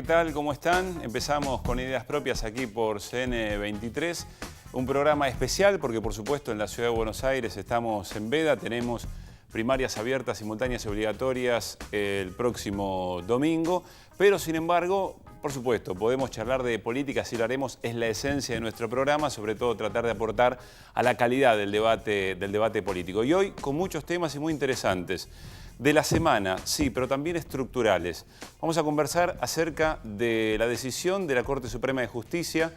tal? ¿Cómo están? Empezamos con Ideas Propias aquí por CN23. Un programa especial porque, por supuesto, en la Ciudad de Buenos Aires estamos en veda. Tenemos primarias abiertas, simultáneas y obligatorias el próximo domingo. Pero, sin embargo, por supuesto, podemos charlar de política, así lo haremos. Es la esencia de nuestro programa, sobre todo tratar de aportar a la calidad del debate político. Y hoy con muchos temas y muy interesantes. De la semana, sí, pero también estructurales. Vamos a conversar acerca de la decisión de la Corte Suprema de Justicia,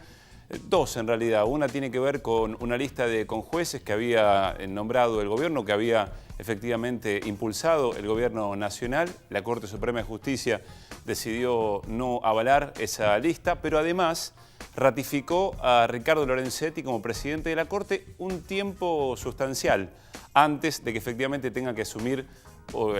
dos en realidad. Una tiene que ver con una lista de conjueces que había nombrado el gobierno, que había efectivamente impulsado el gobierno nacional. La Corte Suprema de Justicia decidió no avalar esa lista, pero además ratificó a Ricardo Lorenzetti como presidente de la Corte un tiempo sustancial antes de que efectivamente tenga que asumir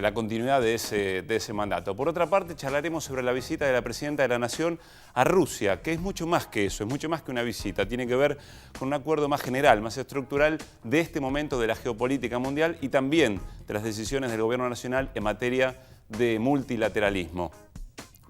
la continuidad de ese mandato. Por otra parte, charlaremos sobre la visita de la Presidenta de la Nación a Rusia, que es mucho más que eso, es mucho más que una visita. Tiene que ver con un acuerdo más general, más estructural de este momento de la geopolítica mundial y también de las decisiones del Gobierno Nacional en materia de multilateralismo.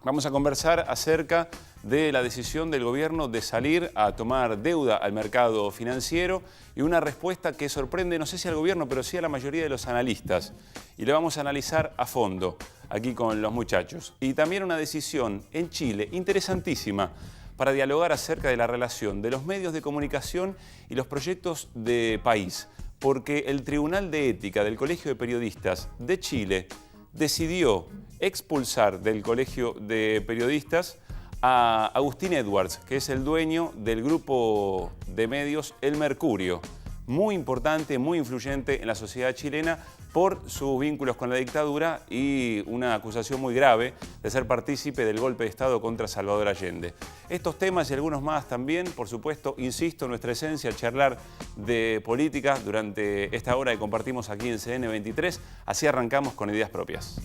Vamos a conversar acerca de la decisión del gobierno de salir a tomar deuda al mercado financiero y una respuesta que sorprende, no sé si al gobierno, pero sí a la mayoría de los analistas. Y lo vamos a analizar a fondo aquí con los muchachos. Y también una decisión en Chile interesantísima para dialogar acerca de la relación de los medios de comunicación y los proyectos de país. Porque el Tribunal de Ética del Colegio de Periodistas de Chile decidió expulsar del Colegio de Periodistas a Agustín Edwards, que es el dueño del grupo de medios El Mercurio, muy importante, muy influyente en la sociedad chilena por sus vínculos con la dictadura y una acusación muy grave de ser partícipe del golpe de Estado contra Salvador Allende. Estos temas y algunos más también, por supuesto, insisto, nuestra esencia, charlar de política durante esta hora que compartimos aquí en CN23. Así arrancamos con Ideas Propias.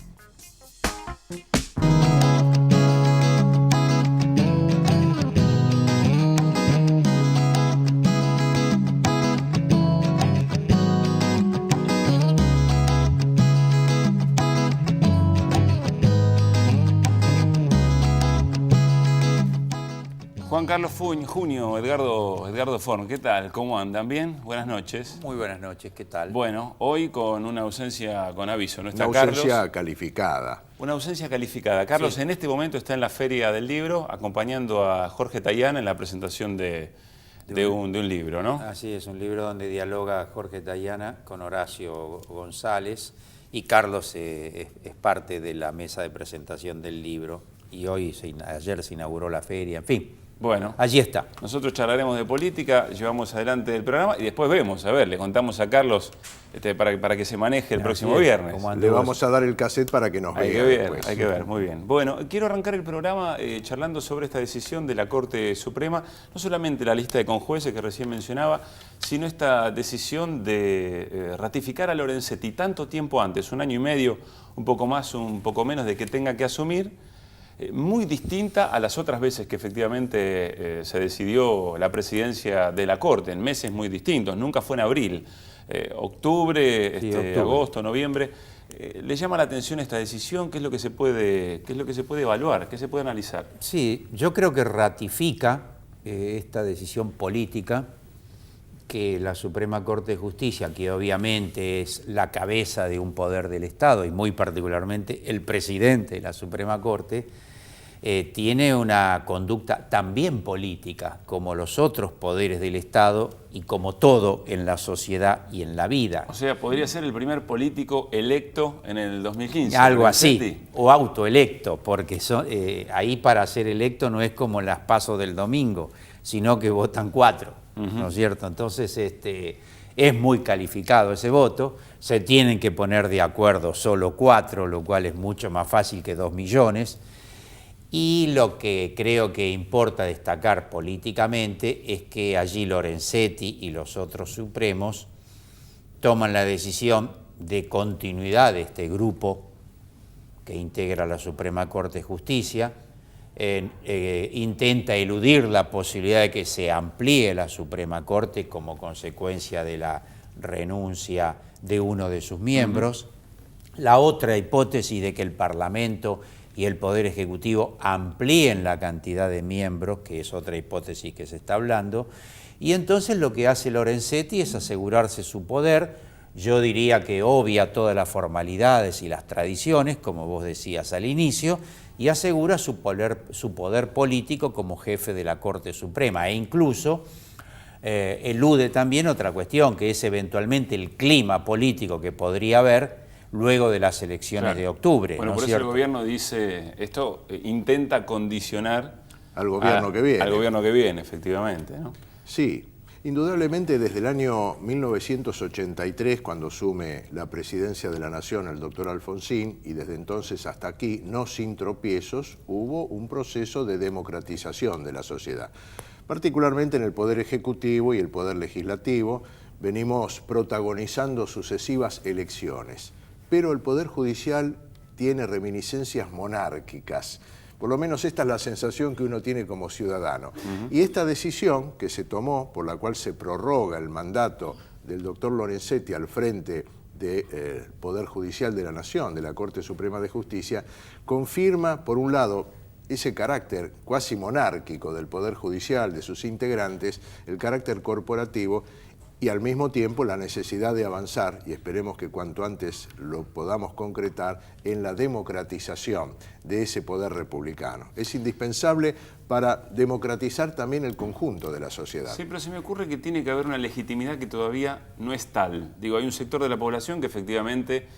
Juan Carlos Junio, Edgardo Forn, ¿qué tal? ¿Cómo andan? ¿Bien? Buenas noches. Muy buenas noches, ¿qué tal? Bueno, hoy con una ausencia con aviso. No está una ausencia Carlos. Calificada. Una ausencia calificada. Carlos sí. En este momento está en la Feria del Libro, acompañando a Jorge Tayana en la presentación de un libro, ¿no? Así es, un libro donde dialoga Jorge Tayana con Horacio González y Carlos es parte de la mesa de presentación del libro y ayer se inauguró la feria, en fin. Bueno, allí está. Nosotros charlaremos de política, llevamos adelante el programa y después vemos, a ver, le contamos a Carlos para que se maneje el próximo viernes. Le vamos a dar el cassette para que nos vea. Hay que ver, muy bien. Bueno, quiero arrancar el programa charlando sobre esta decisión de la Corte Suprema, no solamente la lista de conjueces que recién mencionaba, sino esta decisión de ratificar a Lorenzetti tanto tiempo antes, un año y medio, un poco más, un poco menos de que tenga que asumir, muy distinta a las otras veces que efectivamente se decidió la presidencia de la Corte, en meses muy distintos, nunca fue en abril, octubre, agosto, noviembre. ¿Le llama la atención esta decisión? ¿Qué es lo que se puede evaluar? ¿Qué se puede analizar? Sí, yo creo que ratifica esta decisión política que la Suprema Corte de Justicia, que obviamente es la cabeza de un poder del Estado y muy particularmente el presidente de la Suprema Corte, tiene una conducta también política, como los otros poderes del Estado y como todo en la sociedad y en la vida. O sea, podría ser el primer político electo en el 2015. Algo así, o autoelecto, porque ahí para ser electo no es como las PASO del domingo, sino que votan 4, ¿no es cierto? Entonces es muy calificado ese voto, se tienen que poner de acuerdo solo 4, lo cual es mucho más fácil que 2 millones. Y lo que creo que importa destacar políticamente es que allí Lorenzetti y los otros supremos toman la decisión de continuidad de este grupo que integra la Suprema Corte de Justicia, intenta eludir la posibilidad de que se amplíe la Suprema Corte como consecuencia de la renuncia de uno de sus miembros. La otra hipótesis de que el Parlamento y el Poder Ejecutivo amplíen la cantidad de miembros, que es otra hipótesis que se está hablando, y entonces lo que hace Lorenzetti es asegurarse su poder. Yo diría que obvia todas las formalidades y las tradiciones, como vos decías al inicio, y asegura su poder político como jefe de la Corte Suprema, e incluso elude también otra cuestión, que es eventualmente el clima político que podría haber luego de las elecciones de octubre. Bueno, ¿no por es eso cierto? el gobierno dice, esto intenta condicionar Al gobierno que viene. Al gobierno que viene, efectivamente, ¿no? Sí, indudablemente desde el año 1983, cuando asume la presidencia de la Nación el doctor Alfonsín, y desde entonces hasta aquí, no sin tropiezos, hubo un proceso de democratización de la sociedad. Particularmente en el Poder Ejecutivo y el Poder Legislativo, venimos protagonizando sucesivas elecciones, pero el Poder Judicial tiene reminiscencias monárquicas. Por lo menos esta es la sensación que uno tiene como ciudadano. Y esta decisión que se tomó, por la cual se prorroga el mandato del doctor Lorenzetti al frente del Poder Judicial de la Nación, de la Corte Suprema de Justicia, confirma, por un lado, ese carácter cuasi monárquico del Poder Judicial, de sus integrantes, el carácter corporativo, y al mismo tiempo la necesidad de avanzar, y esperemos que cuanto antes lo podamos concretar, en la democratización de ese poder republicano. Es indispensable para democratizar también el conjunto de la sociedad. Sí, pero se me ocurre que tiene que haber una legitimidad que todavía no es tal. Digo, hay un sector de la población que efectivamente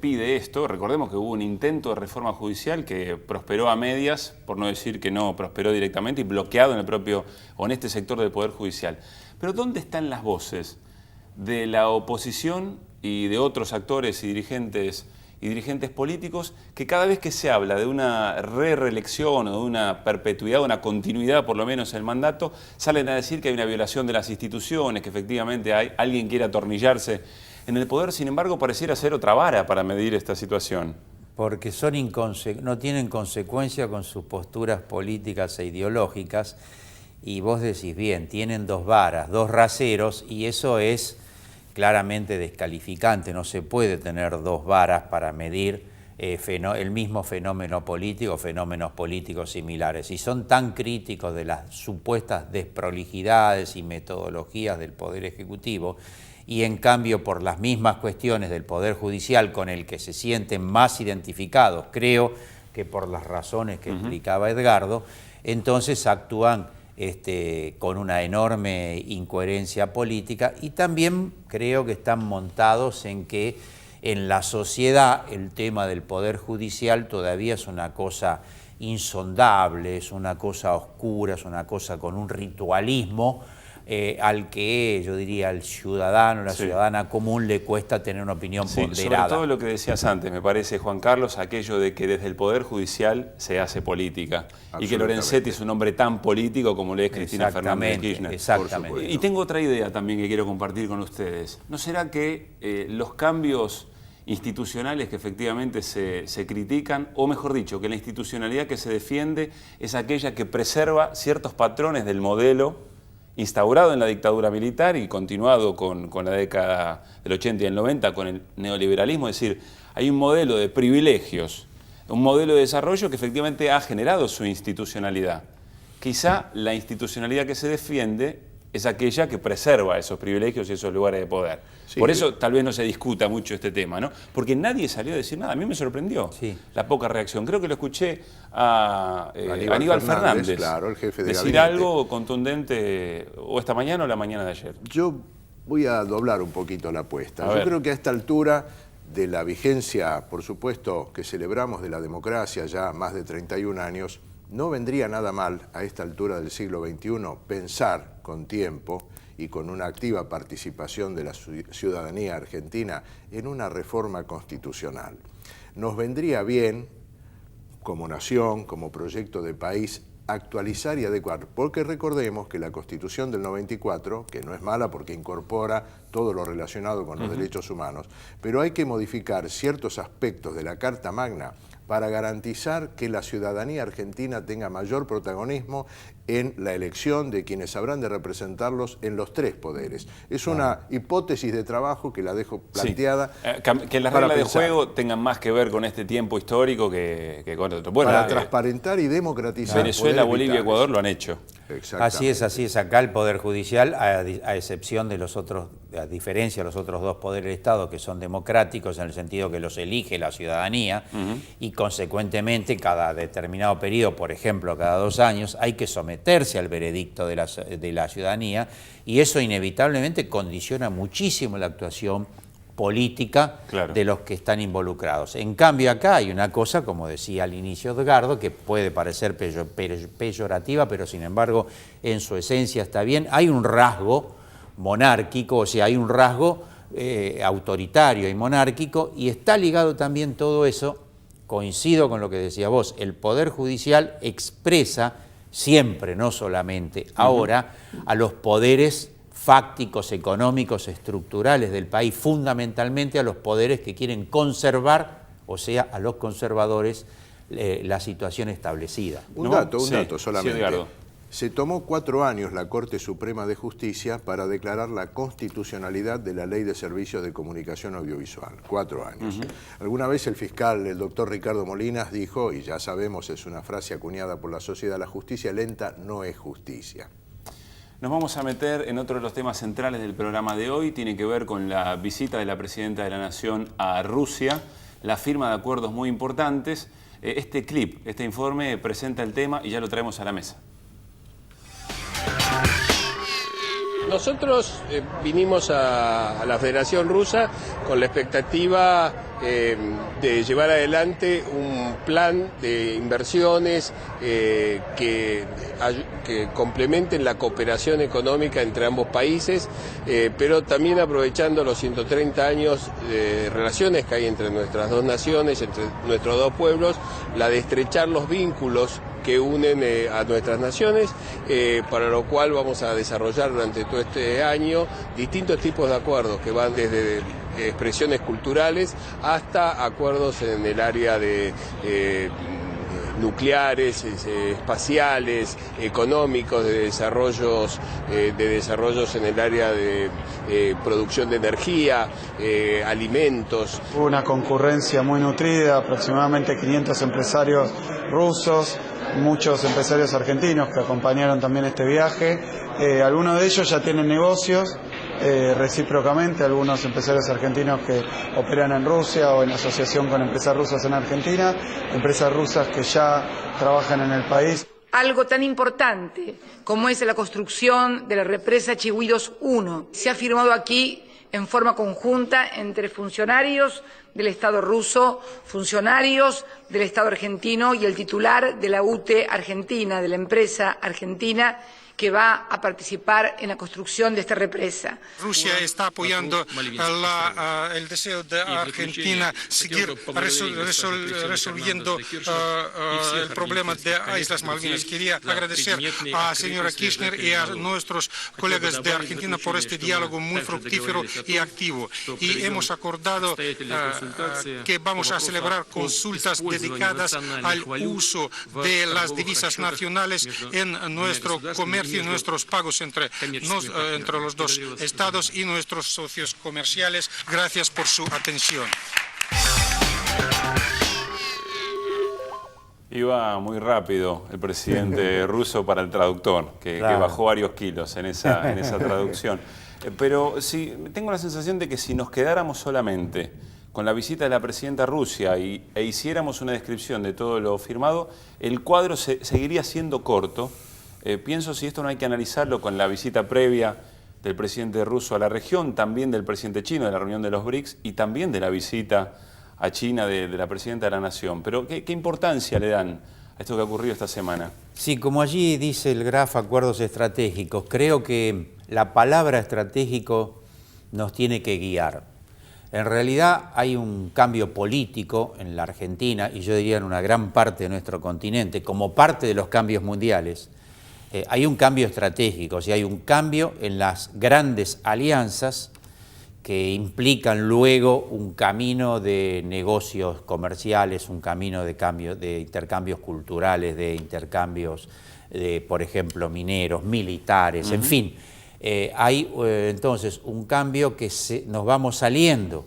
pide esto. Recordemos que hubo un intento de reforma judicial que prosperó a medias, por no decir que no prosperó directamente, y bloqueado en el propio, o en este sector del Poder Judicial. Pero ¿dónde están las voces de la oposición y de otros actores y dirigentes políticos que cada vez que se habla de una reelección o de una perpetuidad, una continuidad por lo menos en el mandato, salen a decir que hay una violación de las instituciones, que efectivamente alguien quiere atornillarse en el poder? Sin embargo, pareciera ser otra vara para medir esta situación. Porque no tienen consecuencia con sus posturas políticas e ideológicas, y vos decís bien, tienen dos varas, dos raseros, y eso es claramente descalificante. No se puede tener dos varas para medir el mismo fenómeno político, fenómenos políticos similares. Y son tan críticos de las supuestas desprolijidades y metodologías del Poder Ejecutivo, y en cambio por las mismas cuestiones del Poder Judicial con el que se sienten más identificados, creo que por las razones que explicaba Edgardo, entonces actúan con una enorme incoherencia política, y también creo que están montados en que en la sociedad el tema del Poder Judicial todavía es una cosa insondable, es una cosa oscura, es una cosa con un ritualismo al que yo diría al ciudadano, la ciudadana común le cuesta tener una opinión ponderada. Sobre todo lo que decías antes, me parece, Juan Carlos, aquello de que desde el Poder Judicial se hace política y que Lorenzetti es un hombre tan político como lo es Cristina Fernández de Kirchner. Exactamente. Y tengo otra idea también que quiero compartir con ustedes. ¿No será que los cambios institucionales que efectivamente se critican, o mejor dicho, que la institucionalidad que se defiende es aquella que preserva ciertos patrones del modelo instaurado en la dictadura militar y continuado con la década del 80 y el 90 con el neoliberalismo? Es decir, hay un modelo de privilegios, un modelo de desarrollo que efectivamente ha generado su institucionalidad. Quizá la institucionalidad que se defiende es aquella que preserva esos privilegios y esos lugares de poder. Sí, por eso tal vez no se discuta mucho este tema, ¿no? Porque nadie salió a decir nada. A mí me sorprendió la poca reacción. Creo que lo escuché a Aníbal Fernández, claro, el jefe de decir gabinete, algo contundente o esta mañana o la mañana de ayer. Yo voy a doblar un poquito la apuesta. Yo creo que a esta altura de la vigencia, por supuesto, que celebramos de la democracia ya más de 31 años, no vendría nada mal a esta altura del siglo XXI pensar con tiempo y con una activa participación de la ciudadanía argentina en una reforma constitucional. Nos vendría bien, como nación, como proyecto de país, actualizar y adecuar, porque recordemos que la Constitución del 94, que no es mala porque incorpora todo lo relacionado con los derechos humanos, pero hay que modificar ciertos aspectos de la Carta Magna para garantizar que la ciudadanía argentina tenga mayor protagonismo en la elección de quienes habrán de representarlos en los 3 poderes. Es una hipótesis de trabajo que la dejo planteada. Sí. Que las reglas de juego tengan más que ver con este tiempo histórico que con otro. Bueno, para transparentar y democratizar. Venezuela, Bolivia y Ecuador lo han hecho. Así es. Acá el Poder Judicial, a excepción de los otros, a diferencia de los otros 2 poderes del Estado, que son democráticos en el sentido que los elige la ciudadanía, y consecuentemente cada determinado periodo, por ejemplo, cada 2 años, hay que someterse al veredicto de la ciudadanía, y eso inevitablemente condiciona muchísimo la actuación política de los que están involucrados. En cambio acá hay una cosa, como decía al inicio Edgardo, que puede parecer peyorativa, pero sin embargo en su esencia está bien. Hay un rasgo monárquico, o sea, hay un rasgo autoritario y monárquico, y está ligado también todo eso, coincido con lo que decía vos, el Poder Judicial expresa siempre, no solamente ahora, a los poderes fácticos, económicos, estructurales del país, fundamentalmente a los poderes que quieren conservar, o sea, a los conservadores, la situación establecida. Un dato solamente. Sí, Edgardo. Se tomó 4 años la Corte Suprema de Justicia para declarar la constitucionalidad de la Ley de Servicios de Comunicación Audiovisual. 4 años. Alguna vez el fiscal, el doctor Ricardo Molinas, dijo, y ya sabemos, es una frase acuñada por la sociedad, la justicia lenta no es justicia. Nos vamos a meter en otro de los temas centrales del programa de hoy. Tiene que ver con la visita de la Presidenta de la Nación a Rusia, la firma de acuerdos muy importantes. Este clip, este informe presenta el tema y ya lo traemos a la mesa. Nosotros vinimos a la Federación Rusa con la expectativa de llevar adelante un plan de inversiones que complementen la cooperación económica entre ambos países, pero también aprovechando los 130 años de relaciones que hay entre nuestras 2 naciones, entre nuestros 2 pueblos, la de estrechar los vínculos que unen a nuestras naciones, para lo cual vamos a desarrollar durante todo este año distintos tipos de acuerdos que van desde expresiones culturales hasta acuerdos en el área de nucleares, espaciales, económicos, de desarrollos en el área de producción de energía, alimentos. Hubo una concurrencia muy nutrida, aproximadamente 500 empresarios rusos, muchos empresarios argentinos que acompañaron también este viaje. Algunos de ellos ya tienen negocios recíprocamente, algunos empresarios argentinos que operan en Rusia o en asociación con empresas rusas en Argentina, empresas rusas que ya trabajan en el país. Algo tan importante como es la construcción de la represa Chihuidos 1 se ha firmado aquí en forma conjunta entre funcionarios del Estado ruso, funcionarios del Estado argentino y el titular de la UTE Argentina, de la empresa argentina que va a participar en la construcción de esta represa. Rusia está apoyando el deseo de Argentina seguir resolviendo el problema de Islas Malvinas. Quería agradecer a señora Kirchner y a nuestros colegas de Argentina por este diálogo muy fructífero y activo. Y hemos acordado que vamos a celebrar consultas dedicadas al uso de las divisas nacionales en nuestro comercio y nuestros pagos entre los 2 estados y nuestros socios comerciales. Gracias por su atención. Iba muy rápido el presidente ruso para el traductor, que bajó varios kilos en esa traducción. Pero sí, tengo la sensación de que si nos quedáramos solamente con la visita de la presidenta a Rusia e hiciéramos una descripción de todo lo firmado, el cuadro seguiría siendo corto. Pienso si esto no hay que analizarlo con la visita previa del presidente ruso a la región, también del presidente chino de la reunión de los BRICS y también de la visita a China de la presidenta de la Nación. Pero ¿qué importancia le dan a esto que ha ocurrido esta semana? Sí, como allí dice el graf acuerdos estratégicos, creo que la palabra estratégico nos tiene que guiar. En realidad hay un cambio político en la Argentina y yo diría en una gran parte de nuestro continente, como parte de los cambios mundiales. Hay un cambio estratégico, o sea, hay un cambio en las grandes alianzas que implican luego un camino de negocios comerciales, un camino de intercambios culturales, de intercambios por ejemplo, mineros, militares, en fin. Hay entonces un cambio que nos vamos saliendo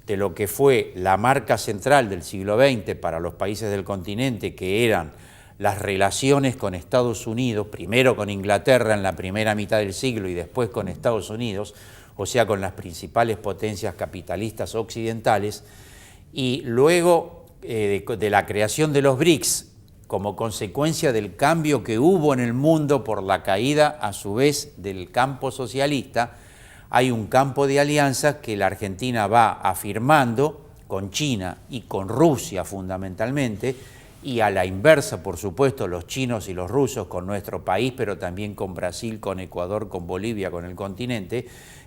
de lo que fue la marca central del siglo XX para los países del continente, que eran las relaciones con Estados Unidos, primero con Inglaterra en la primera mitad del siglo y después con Estados Unidos, o sea, con las principales potencias capitalistas occidentales, y luego de la creación de los BRICS, como consecuencia del cambio que hubo en el mundo por la caída, a su vez, del campo socialista, hay un campo de alianzas que la Argentina va afirmando con China y con Rusia fundamentalmente, y a la inversa, por supuesto, los chinos y los rusos con nuestro país, pero también con Brasil, con Ecuador, con Bolivia, con el continente,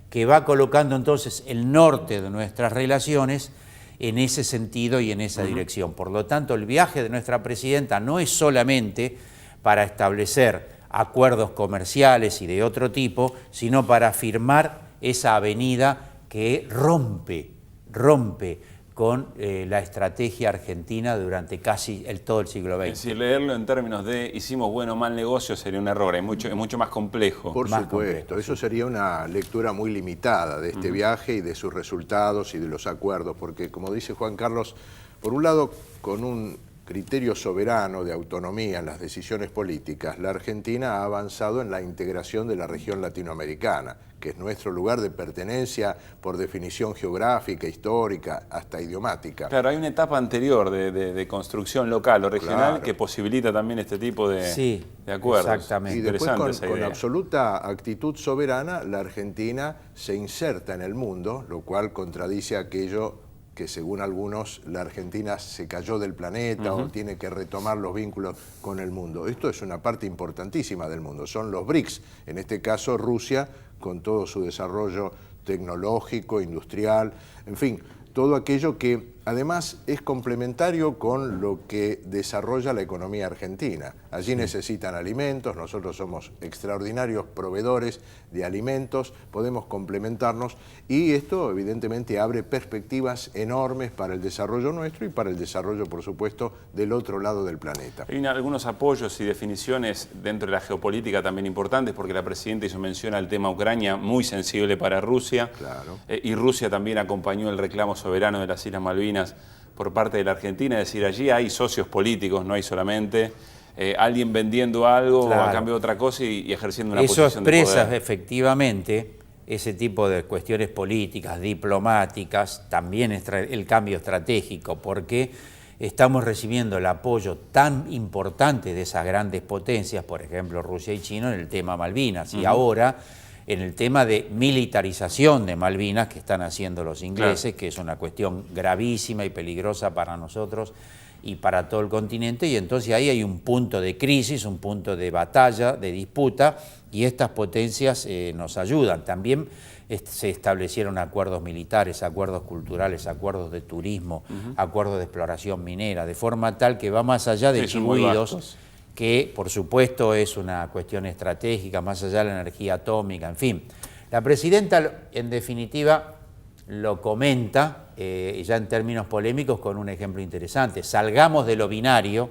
que va colocando entonces el norte de nuestras relaciones en ese sentido y en esa dirección. Por lo tanto, el viaje de nuestra presidenta no es solamente para establecer acuerdos comerciales y de otro tipo, sino para firmar esa avenida que rompe con la estrategia argentina durante casi todo el siglo XX. Es decir, leerlo en términos de hicimos buen o mal negocio sería un error, es mucho más complejo. Por más supuesto, complejo, eso sería una lectura muy limitada de este viaje y de sus resultados y de los acuerdos, porque como dice Juan Carlos, por un lado, con un criterio soberano de autonomía en las decisiones políticas, la Argentina ha avanzado en la integración de la región latinoamericana, que es nuestro lugar de pertenencia por definición geográfica, histórica, hasta idiomática. Claro, hay una etapa anterior de construcción local o regional, Claro, que posibilita también este tipo de acuerdos. Exactamente. Y después Interesante con esa idea. absoluta actitud soberana, la Argentina se inserta en el mundo, lo cual contradice aquello que según algunos la Argentina se cayó del planeta o tiene que retomar los vínculos con el mundo. Esto es una parte importantísima del mundo, son los BRICS, en este caso Rusia con todo su desarrollo tecnológico, industrial, en fin, todo aquello que además es complementario con lo que desarrolla la economía argentina. Allí necesitan alimentos, nosotros somos extraordinarios proveedores de alimentos, podemos complementarnos y esto evidentemente abre perspectivas enormes para el desarrollo nuestro y para el desarrollo, por supuesto, del otro lado del planeta. Hay algunos apoyos y definiciones dentro de la geopolítica también importantes, porque la presidenta hizo mención al tema Ucrania, muy sensible para Rusia, Claro. Y Rusia también acompañó el reclamo soberano de las Islas Malvinas por parte de la Argentina, es decir, allí hay socios políticos, no hay solamente alguien vendiendo algo Claro. a cambio de otra cosa y ejerciendo una Eso posición de expresa poder. efectivamente ese tipo de cuestiones políticas, diplomáticas, también el cambio estratégico, porque estamos recibiendo el apoyo tan importante de esas grandes potencias, por ejemplo Rusia y China, en el tema Malvinas, y ahora en el tema de militarización de Malvinas que están haciendo los ingleses, que es una cuestión gravísima y peligrosa para nosotros y para todo el continente, y entonces ahí hay un punto de crisis, un punto de batalla, de disputa, y estas potencias nos ayudan. También se establecieron acuerdos militares, acuerdos culturales, acuerdos de turismo, acuerdos de exploración minera, de forma tal que va más allá de son muy chigüidos, vastos. que por supuesto es una cuestión estratégica, más allá de la energía atómica, en fin. La presidenta, en definitiva, lo comenta, ya en términos polémicos, con un ejemplo interesante. Salgamos de lo binario,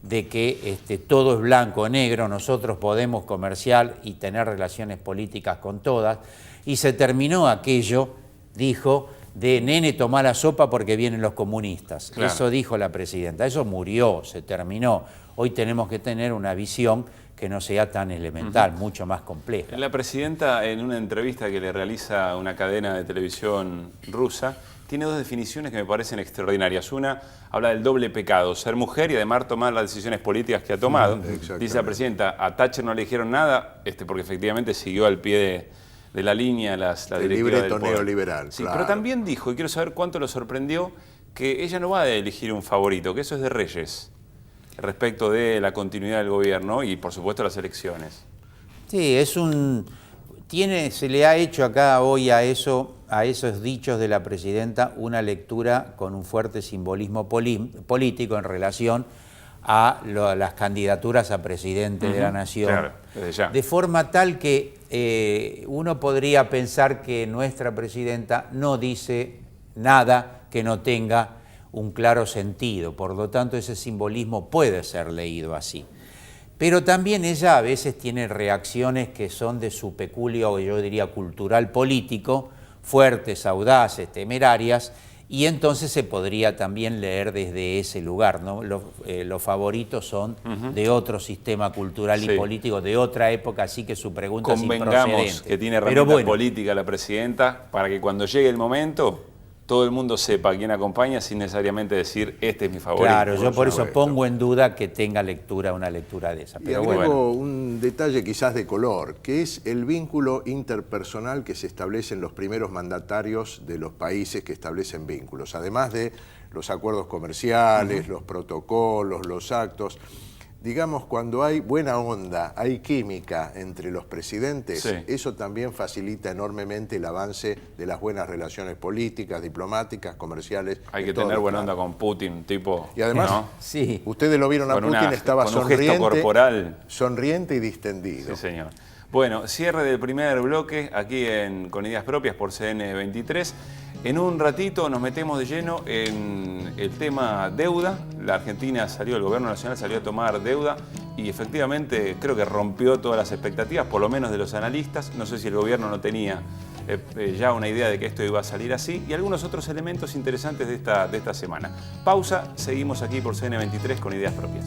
de que todo es blanco o negro, nosotros podemos comerciar y tener relaciones políticas con todas, y se terminó aquello, dijo, de nene tomá la sopa porque vienen los comunistas. Claro. Eso dijo la presidenta, eso murió, se terminó. Hoy tenemos que tener una visión que no sea tan elemental, mucho más compleja. La presidenta, en una entrevista que le realiza una cadena de televisión rusa, tiene dos definiciones que me parecen extraordinarias. Una, habla del doble pecado, ser mujer y además tomar las decisiones políticas que ha tomado. Dice la presidenta, a Thatcher no le dijeron nada, porque efectivamente siguió al pie de la línea la El directiva libreto del poder. neoliberal, Sí, claro. pero también dijo, y quiero saber cuánto lo sorprendió, que ella no va a elegir un favorito, que eso es de Reyes, respecto de la continuidad del gobierno y, por supuesto, las elecciones. Sí, se le ha hecho acá hoy a esos dichos de la presidenta una lectura con un fuerte simbolismo político en relación a las candidaturas a presidente de la nación. Claro, desde ya. De forma tal que uno podría pensar que nuestra presidenta no dice nada que no tenga un claro sentido, por lo tanto ese simbolismo puede ser leído así. pero también ella a veces tiene reacciones que son de su peculio, yo diría cultural político, fuertes, audaces, temerarias, y entonces se podría también leer desde ese lugar, ¿no? Los favoritos son de otro sistema cultural y político, de otra época, así que su pregunta es improcedente. Convengamos que tiene herramientas políticas la presidenta para que cuando llegue el momento todo el mundo sepa a quién acompaña sin necesariamente decir este es mi favorito. Claro, yo por eso pongo en duda que tenga una lectura de esa. Pero agrego un detalle quizás de color, que es el vínculo interpersonal que se establece en los primeros mandatarios de los países que establecen vínculos, además de los acuerdos comerciales, los protocolos, los actos. Digamos, cuando hay buena onda, hay química entre los presidentes, eso también facilita enormemente el avance de las buenas relaciones políticas, diplomáticas, comerciales. Hay que tener buena onda con Putin, tipo... Y además, ¿no? Ustedes lo vieron a Putin, estaba con un gesto corporal. Sonriente y distendido. Sí, señor. Bueno, cierre del primer bloque aquí Con Ideas Propias por CN23. En un ratito nos metemos de lleno en el tema deuda. La Argentina el gobierno nacional salió a tomar deuda y efectivamente creo que rompió todas las expectativas, por lo menos de los analistas. No sé si el gobierno no tenía ya una idea de que esto iba a salir así, y algunos otros elementos interesantes de esta semana. Pausa, seguimos aquí por CN23 con Ideas Propias.